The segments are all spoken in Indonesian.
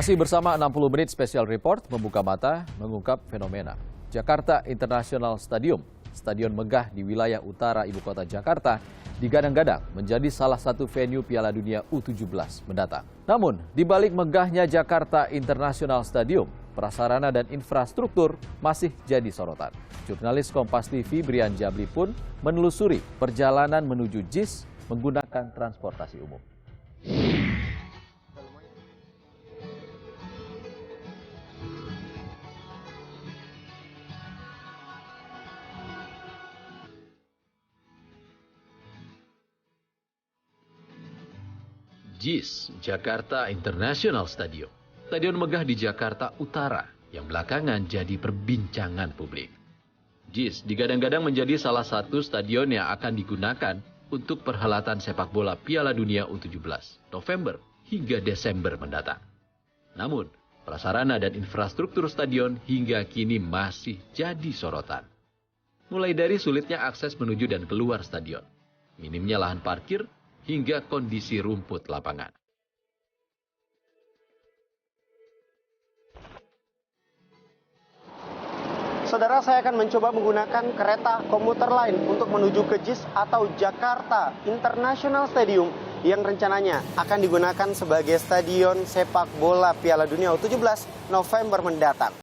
Masih bersama 60 menit Special Report membuka mata mengungkap fenomena Jakarta International Stadium. Stadion megah di wilayah utara ibu kota Jakarta digadang-gadang menjadi salah satu venue Piala Dunia U17 mendatang. Namun, di balik megahnya Jakarta International Stadium, prasarana dan infrastruktur masih jadi sorotan. Jurnalis Kompas TV Brian Jabli pun menelusuri perjalanan menuju JIS menggunakan transportasi umum. JIS, Jakarta International Stadium. Stadion megah di Jakarta Utara yang belakangan jadi perbincangan publik. JIS digadang-gadang menjadi salah satu stadion yang akan digunakan untuk perhelatan sepak bola Piala Dunia U17 November hingga Desember mendatang. Namun, prasarana dan infrastruktur stadion hingga kini masih jadi sorotan. Mulai dari sulitnya akses menuju dan keluar stadion, minimnya lahan parkir, hingga kondisi rumput lapangan. Saudara, saya akan mencoba menggunakan kereta komuter lain untuk menuju ke JIS atau Jakarta International Stadium yang rencananya akan digunakan sebagai stadion sepak bola Piala Dunia U17 November mendatang.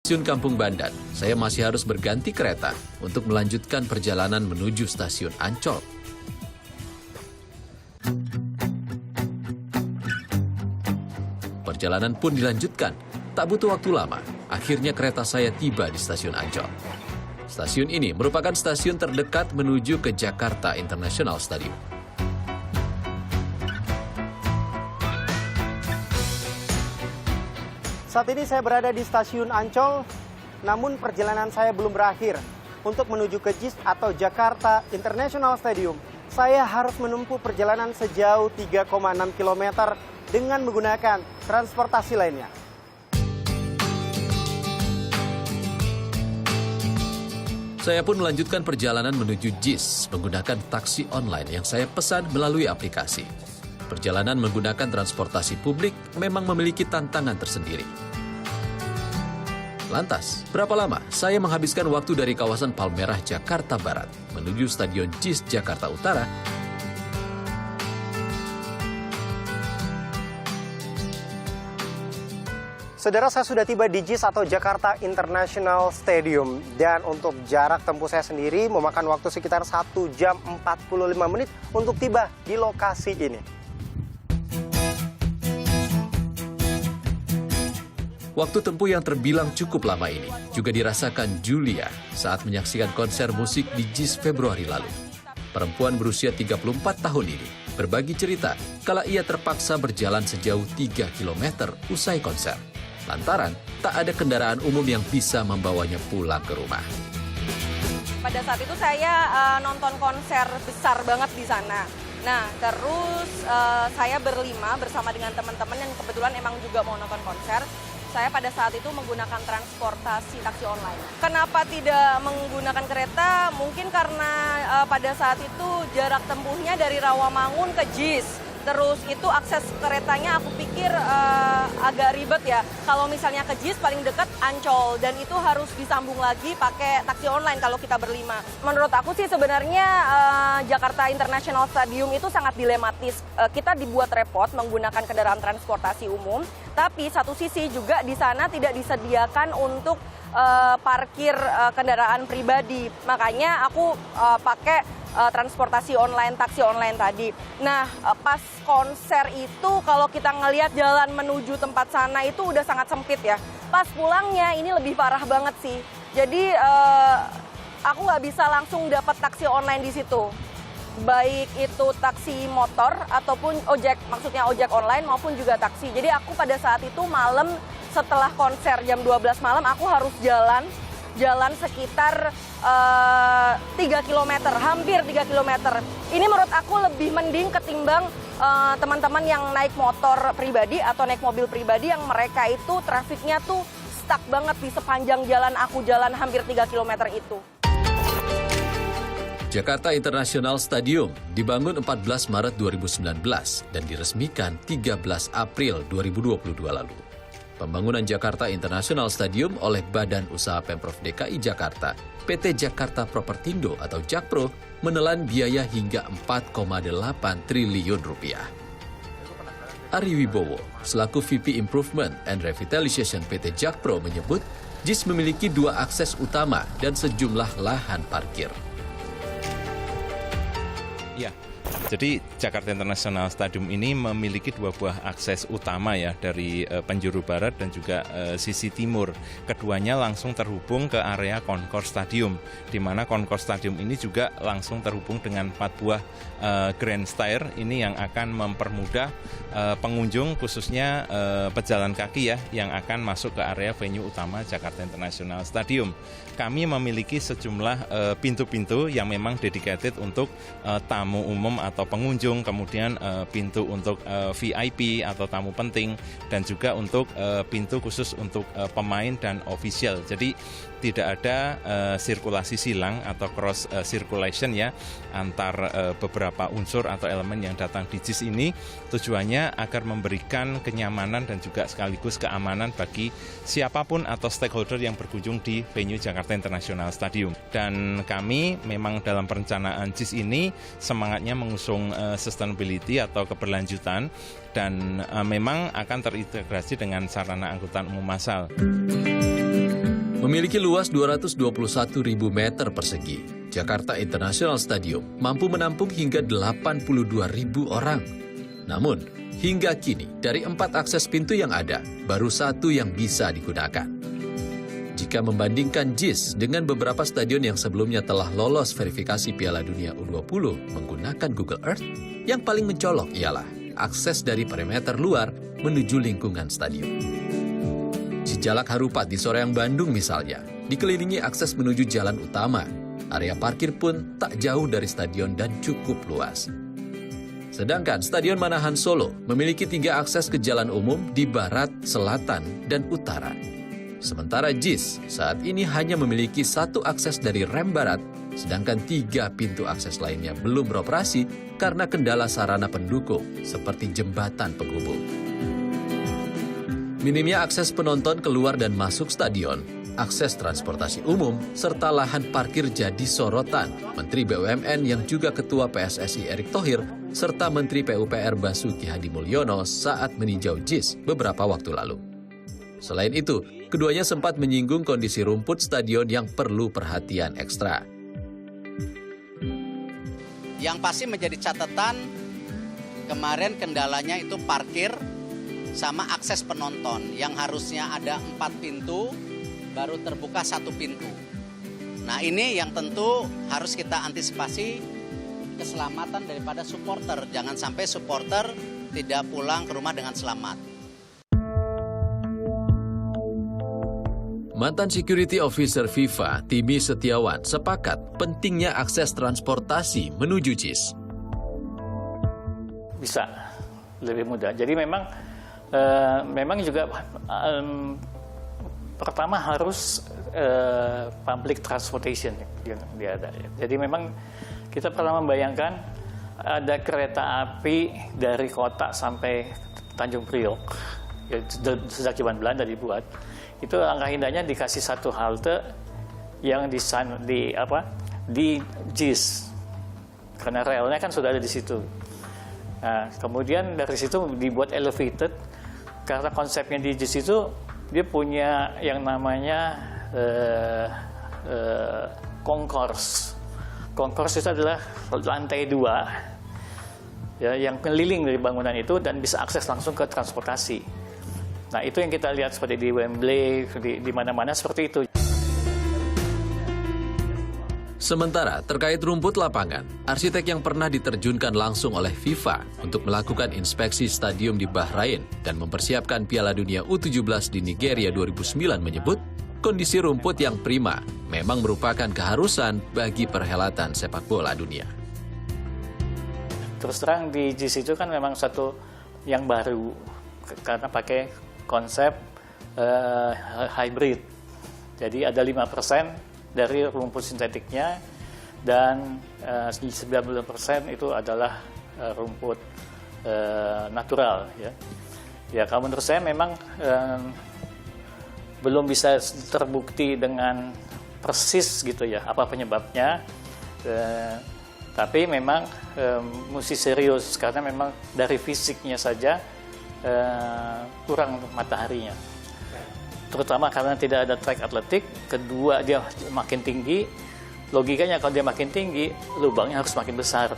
Stasiun Kampung Bandan, saya masih harus berganti kereta untuk melanjutkan perjalanan menuju stasiun Ancol. Perjalanan pun dilanjutkan, tak butuh waktu lama. Akhirnya kereta saya tiba di stasiun Ancol. Stasiun ini merupakan stasiun terdekat menuju ke Jakarta International Stadium. Saat ini saya berada di stasiun Ancol, namun perjalanan saya belum berakhir. Untuk menuju ke JIS atau Jakarta International Stadium, saya harus menempuh perjalanan sejauh 3,6 km dengan menggunakan transportasi lainnya. Saya pun melanjutkan perjalanan menuju JIS menggunakan taksi online yang saya pesan melalui aplikasi. Perjalanan menggunakan transportasi publik memang memiliki tantangan tersendiri. Lantas, berapa lama saya menghabiskan waktu dari kawasan Palmerah, Jakarta Barat menuju Stadion JIS Jakarta Utara? Saudara, saya sudah tiba di JIS atau Jakarta International Stadium. Dan untuk jarak tempuh saya sendiri memakan waktu sekitar 1 jam 45 menit untuk tiba di lokasi ini. Waktu tempuh yang terbilang cukup lama ini juga dirasakan Julia saat menyaksikan konser musik di JIS Februari lalu. Perempuan berusia 34 tahun ini berbagi cerita kala ia terpaksa berjalan sejauh 3 km usai konser, lantaran tak ada kendaraan umum yang bisa membawanya pulang ke rumah. Pada saat itu saya nonton konser besar banget di sana. Nah, terus saya berlima bersama dengan teman-teman yang kebetulan emang juga mau nonton konser. Saya pada saat itu menggunakan transportasi taksi online. Kenapa tidak menggunakan kereta? Mungkin karena pada saat itu jarak tempuhnya dari Rawamangun ke JIS. Terus itu akses keretanya aku pikir agak ribet ya. Kalau misalnya ke JIS paling dekat Ancol dan itu harus disambung lagi pakai taksi online kalau kita berlima. Menurut aku sih sebenarnya Jakarta International Stadium itu sangat dilematis. Kita dibuat repot menggunakan kendaraan transportasi umum, tapi satu sisi juga di sana tidak disediakan untuk parkir kendaraan pribadi. Makanya aku pakai transportasi online, taksi online tadi. Nah, pas konser itu kalau kita ngelihat jalan menuju tempat sana itu udah sangat sempit ya. Pas pulangnya ini lebih parah banget sih. Jadi aku nggak bisa langsung dapat taksi online di situ. Baik itu taksi motor ataupun ojek, maksudnya ojek online maupun juga taksi. Jadi aku pada saat itu malam setelah konser jam 12 malam aku harus jalan sekitar 3 km, hampir 3 km. Ini menurut aku lebih mending ketimbang teman-teman yang naik motor pribadi atau naik mobil pribadi yang mereka itu trafiknya tuh stuck banget di sepanjang jalan aku jalan hampir 3 km itu. Jakarta International Stadium dibangun 14 Maret 2019 dan diresmikan 13 April 2022 lalu. Pembangunan Jakarta International Stadium oleh Badan Usaha Pemprov DKI Jakarta, PT Jakarta Propertindo atau Jakpro, menelan biaya hingga 4,8 triliun rupiah. Ari Wibowo, selaku VP Improvement and Revitalization PT Jakpro menyebut, JIS memiliki 2 akses utama dan sejumlah lahan parkir. Ya, jadi Jakarta International Stadium ini memiliki 2 buah akses utama ya dari penjuru barat dan juga sisi timur. Keduanya langsung terhubung ke area Concourse Stadium, di mana Concourse Stadium ini juga langsung terhubung dengan 4 buah Grand Stair ini yang akan mempermudah pengunjung khususnya pejalan kaki ya yang akan masuk ke area venue utama Jakarta International Stadium. Kami memiliki sejumlah pintu-pintu yang memang dedicated untuk tamu umum atau pengunjung, kemudian pintu untuk VIP atau tamu penting, dan juga untuk pintu khusus untuk pemain dan official. Jadi tidak ada sirkulasi silang atau cross circulation ya antar beberapa unsur atau elemen yang datang di JIS ini. Tujuannya agar memberikan kenyamanan dan juga sekaligus keamanan bagi siapapun atau stakeholder yang berkunjung di venue Jakarta International Stadium. Dan kami memang dalam perencanaan JIS ini semangatnya mengusung sustainability atau keberlanjutan dan memang akan terintegrasi dengan sarana angkutan umum massal. Memiliki luas 221.000 meter persegi, Jakarta International Stadium mampu menampung hingga 82.000 orang. Namun, hingga kini dari 4 akses pintu yang ada, baru 1 yang bisa digunakan. Jika membandingkan JIS dengan beberapa stadion yang sebelumnya telah lolos verifikasi Piala Dunia U20 menggunakan Google Earth, yang paling mencolok ialah akses dari perimeter luar menuju lingkungan stadion. Cijalak Harupat di Soreang, Bandung misalnya, dikelilingi akses menuju jalan utama. Area parkir pun tak jauh dari stadion dan cukup luas. Sedangkan Stadion Manahan Solo memiliki 3 akses ke jalan umum di barat, selatan, dan utara. Sementara JIS saat ini hanya memiliki 1 akses dari rem barat, sedangkan 3 pintu akses lainnya belum beroperasi karena kendala sarana pendukung seperti jembatan penghubung. Minimnya akses penonton keluar dan masuk stadion, akses transportasi umum, serta lahan parkir jadi sorotan Menteri BUMN yang juga Ketua PSSI Erick Thohir, serta Menteri PUPR Basuki Hadi Mulyono saat meninjau JIS beberapa waktu lalu. Selain itu, keduanya sempat menyinggung kondisi rumput stadion yang perlu perhatian ekstra. Yang pasti menjadi catatan, kemarin kendalanya itu parkir sama akses penonton yang harusnya ada 4 pintu, baru terbuka 1 pintu. Nah ini yang tentu harus kita antisipasi keselamatan daripada supporter. Jangan sampai supporter tidak pulang ke rumah dengan selamat. Mantan Security Officer FIFA, Timi Setiawan, sepakat pentingnya akses transportasi menuju JIS. Bisa lebih mudah. Jadi memang juga pertama harus public transportation yang ada. Jadi memang kita pernah membayangkan ada kereta api dari kota sampai Tanjung Priok, ya, sejak zaman Belanda dibuat. Itu langkah indahnya dikasih 1 halte yang di JIS, karena relnya kan sudah ada di situ. Nah, kemudian dari situ dibuat elevated, karena konsepnya di JIS itu dia punya yang namanya concourse. Concourse itu adalah lantai 2 ya, yang keliling dari bangunan itu dan bisa akses langsung ke transportasi. Nah, itu yang kita lihat seperti di Wembley, di mana-mana seperti itu. Sementara terkait rumput lapangan, arsitek yang pernah diterjunkan langsung oleh FIFA untuk melakukan inspeksi stadium di Bahrain dan mempersiapkan Piala Dunia U17 di Nigeria 2009 menyebut, kondisi rumput yang prima memang merupakan keharusan bagi perhelatan sepak bola dunia. Terus terang di JIS itu kan memang satu yang baru karena pakai konsep hybrid. Jadi ada 5% dari rumput sintetiknya dan 90% itu adalah rumput natural ya. Ya, kalau menurut saya memang belum bisa terbukti dengan persis gitu ya apa penyebabnya. Tapi memang mesti serius karena memang dari fisiknya saja kurang mataharinya. Terutama karena tidak ada track atletik, kedua dia makin tinggi, logikanya kalau dia makin tinggi, lubangnya harus makin besar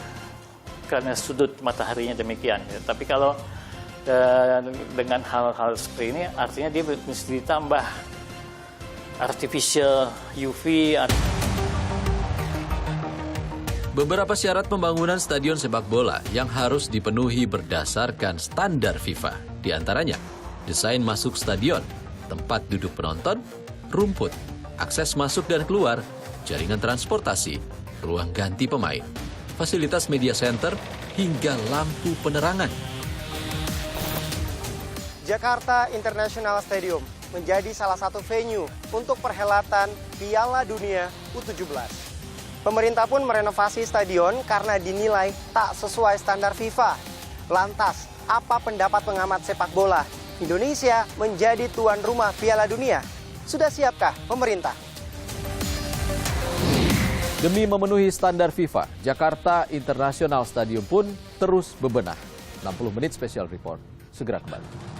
karena sudut mataharinya demikian. Ya. Tapi kalau dengan hal-hal seperti ini, artinya dia mesti ditambah artificial UV. Beberapa syarat pembangunan stadion sepak bola yang harus dipenuhi berdasarkan standar FIFA. Di antaranya, desain masuk stadion, tempat duduk penonton, rumput, akses masuk dan keluar, jaringan transportasi, ruang ganti pemain, fasilitas media center, hingga lampu penerangan. Jakarta International Stadium menjadi salah satu venue untuk perhelatan Piala Dunia U17. Pemerintah pun merenovasi stadion karena dinilai tak sesuai standar FIFA. Lantas, apa pendapat pengamat sepak bola? Indonesia menjadi tuan rumah Piala Dunia. Sudah siapkah pemerintah? Demi memenuhi standar FIFA, Jakarta International Stadium pun terus bebenah. 60 menit special report. Segera kembali.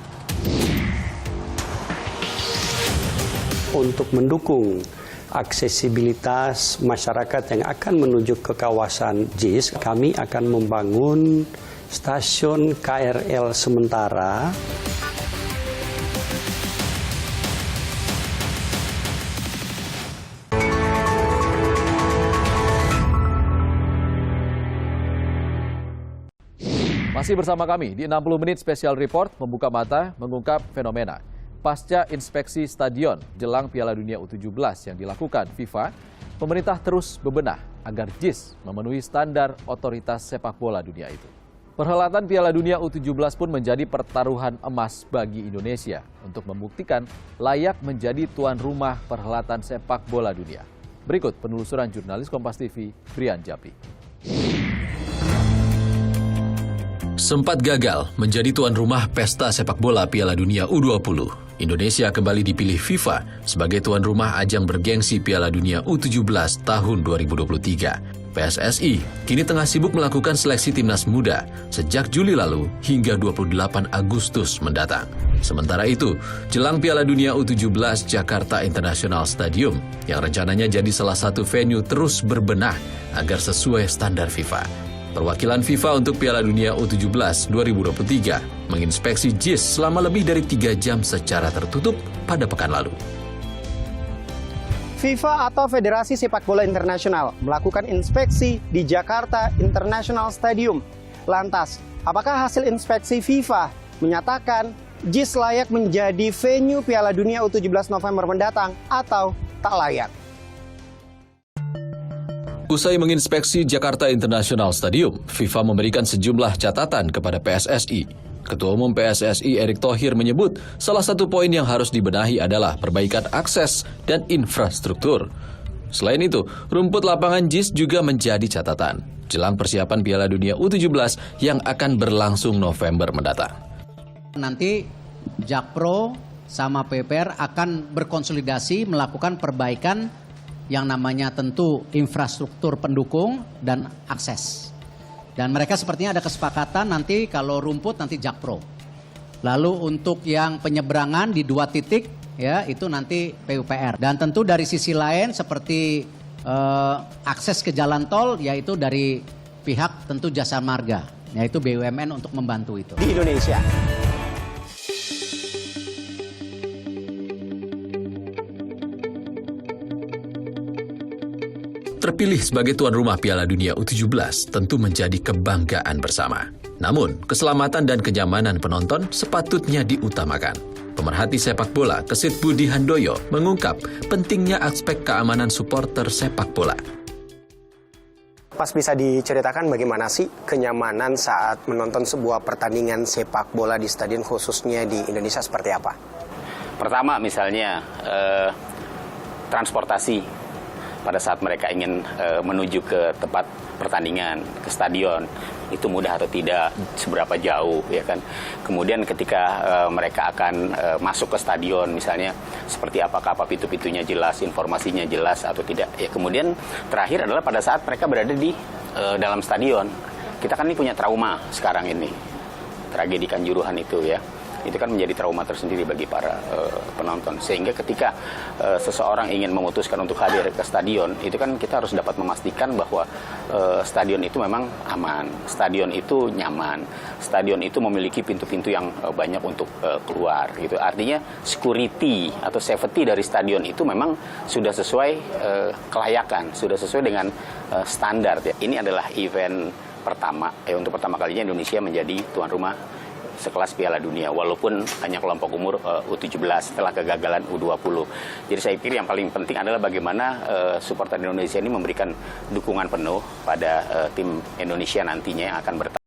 Untuk mendukung aksesibilitas masyarakat yang akan menuju ke kawasan JIS, kami akan membangun stasiun KRL sementara. Masih bersama kami di 60 menit special report membuka mata mengungkap fenomena. Pasca inspeksi stadion jelang Piala Dunia U17 yang dilakukan FIFA, pemerintah terus bebenah agar JIS memenuhi standar otoritas sepak bola dunia itu. Perhelatan Piala Dunia U17 pun menjadi pertaruhan emas bagi Indonesia untuk membuktikan layak menjadi tuan rumah perhelatan sepak bola dunia. Berikut penelusuran jurnalis Kompas TV, Brian Japri. Sempat gagal menjadi tuan rumah pesta sepak bola Piala Dunia U20, Indonesia kembali dipilih FIFA sebagai tuan rumah ajang bergengsi Piala Dunia U17 tahun 2023. PSSI kini tengah sibuk melakukan seleksi timnas muda sejak Juli lalu hingga 28 Agustus mendatang. Sementara itu, jelang Piala Dunia U17 Jakarta International Stadium yang rencananya jadi salah satu venue terus berbenah agar sesuai standar FIFA. Perwakilan FIFA untuk Piala Dunia U17 2023 menginspeksi JIS selama lebih dari 3 jam secara tertutup pada pekan lalu. FIFA atau Federasi Sepak Bola Internasional melakukan inspeksi di Jakarta International Stadium. Lantas, apakah hasil inspeksi FIFA menyatakan JIS layak menjadi venue Piala Dunia U17 November mendatang atau tak layak? Usai menginspeksi Jakarta International Stadium, FIFA memberikan sejumlah catatan kepada PSSI. Ketua Umum PSSI Erick Thohir menyebut salah satu poin yang harus dibenahi adalah perbaikan akses dan infrastruktur. Selain itu, rumput lapangan JIS juga menjadi catatan jelang persiapan Piala Dunia U17 yang akan berlangsung November mendatang. Nanti Jakpro sama PPR akan berkonsolidasi melakukan perbaikan yang namanya tentu infrastruktur pendukung dan akses. Dan mereka sepertinya ada kesepakatan nanti kalau rumput nanti Jakpro. Lalu untuk yang penyeberangan di 2 titik ya itu nanti PUPR. Dan tentu dari sisi lain seperti akses ke jalan tol yaitu dari pihak tentu Jasa Marga, yaitu BUMN untuk membantu itu. Di Indonesia. Terpilih sebagai tuan rumah Piala Dunia U17 tentu menjadi kebanggaan bersama. Namun, keselamatan dan kenyamanan penonton sepatutnya diutamakan. Pemerhati sepak bola Kesit Budi Handoyo mengungkap pentingnya aspek keamanan supporter sepak bola. Mas, bisa diceritakan bagaimana sih kenyamanan saat menonton sebuah pertandingan sepak bola di stadion, khususnya di Indonesia, seperti apa? Pertama misalnya transportasi. Pada saat mereka ingin menuju ke tempat pertandingan, ke stadion, itu mudah atau tidak, seberapa jauh, ya kan. Kemudian ketika mereka akan masuk ke stadion, misalnya seperti apakah pintu-pintunya jelas, informasinya jelas atau tidak. Ya, kemudian terakhir adalah pada saat mereka berada di dalam stadion. Kita kan ini punya trauma sekarang ini, tragedi Kanjuruhan itu ya. Itu kan menjadi trauma tersendiri bagi para penonton. Sehingga ketika seseorang ingin memutuskan untuk hadir ke stadion, itu kan kita harus dapat memastikan bahwa stadion itu memang aman, stadion itu nyaman, stadion itu memiliki pintu-pintu yang banyak untuk keluar. Gitu. Artinya security atau safety dari stadion itu memang sudah sesuai kelayakan, sudah sesuai dengan standar. Ya. Ini adalah event pertama, untuk pertama kalinya Indonesia menjadi tuan rumah sekelas Piala Dunia, walaupun hanya kelompok umur U17 setelah kegagalan U20. Jadi saya pikir yang paling penting adalah bagaimana supporter Indonesia ini memberikan dukungan penuh pada tim Indonesia nantinya yang akan bertanding